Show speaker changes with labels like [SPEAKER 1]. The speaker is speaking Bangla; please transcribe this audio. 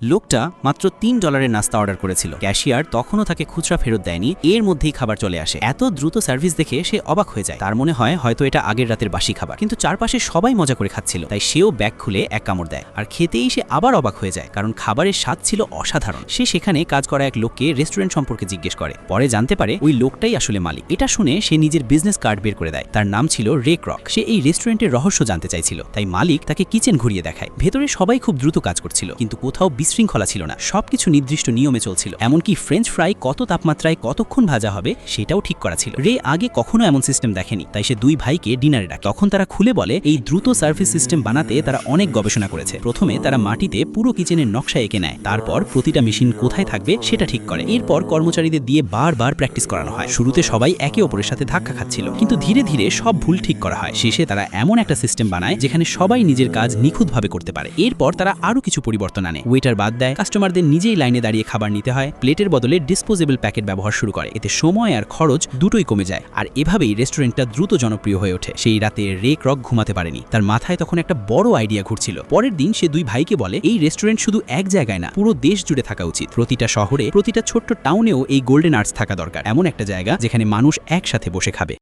[SPEAKER 1] লোকটা মাত্র $3 নাস্তা অর্ডার করেছিল। ক্যাশিয়ার তখনও তাকে খুচরা ফেরত দেয়নি, এর মধ্যেই খাবার চলে আসে। এত দ্রুত সার্ভিস দেখে সে অবাক হয়ে যায়। তার মনে হয় হয়তো এটা আগের রাতের বাসি খাবার, কিন্তু চারপাশে সবাই মজা করে খাচ্ছিল, তাই সেও ব্যাগ খুলে এক কামড় দেয়। আর খেতেই সে আবার অবাক হয়ে যায়, কারণ খাবারের স্বাদ ছিল অসাধারণ। সে সেখানে কাজ করা এক লোককে রেস্টুরেন্ট সম্পর্কে জিজ্ঞেস করে, পরে জানতে পারে ওই লোকটাই আসলে মালিক। এটা শুনে সে নিজের বিজনেস কার্ড বের করে দেয়। তার নাম ছিল রে ক্রক। সে এই রেস্টুরেন্টের রহস্য জানতে চাইছিল, তাই মালিক তাকে কিচেন ঘুরিয়ে দেখায়। ভেতরে সবাই খুব দ্রুত কাজ করছিল, কিন্তু কোথাও বিশৃঙ্খলা ছিল না। সবকিছু নির্দিষ্ট নিয়মে চলছিল, এমনকি ফ্রেঞ্চ ফ্রাই কত তাপমাত্রায় কতক্ষণ ভাজা হবে সেটাও ঠিক করা ছিল। রে আগে কখনো এমন সিস্টেম দেখেনি, তাই সে দুই ভাইকে ডিনারে ডাকে। তখন তারা খুলে বলে এই দ্রুত সার্ভিস সিস্টেম বানাতে তারা অনেক গবেষণা করেছে। প্রথমে তারা মাটিতে পুরো কিচেনের নকশা এঁকে নেয়, তারপর প্রতিটা মেশিন কোথায় থাকবে সেটা ঠিক করে। এরপর কর্মচারীদের দিয়ে বারবার প্র্যাকটিস করানো হয়। শুরুতে সবাই একে অপরের সাথে ধাক্কা খাচ্ছিল, কিন্তু ধীরে ধীরে সব ভুল ঠিক করা হয়। শেষে তারা এমন একটা সিস্টেম বানায় যেখানে সবাই নিজের কাজ নিখুঁতভাবে করতে পারে। এরপর তারা আরো কিছু পরিবর্তন আনে। ওয়েটার বাদ দেয়, কাস্টমারদের নিজেই লাইনে দাঁড়িয়ে খাবার নিতে হয়, প্লেটের বদলে ডিসপোজেবল প্যাকেট ব্যবহার শুরু করে। এতে সময় আর খরচ দুটোই কমে যায়। আর এভাবেই রেস্টুরেন্টটা দ্রুত জনপ্রিয় হয়ে ওঠে। সেই রাতে রে ক্রক ঘুমাতে পারেনি, তার মাথায় তখন একটা বড় আইডিয়া ঘুরছিল। পরের দিন সে দুই ভাইকে বলে এই রেস্টুরেন্ট শুধু এক জায়গায় না, পুরো দেশ জুড়ে থাকা উচিত। প্রতিটা শহরে, প্রতিটা ছোট্ট টাউনেও এই গোল্ডেন আর্টস থাকা দরকার। এমন একটা জায়গা যেখানে মানুষ একসাথে বসে খাবে।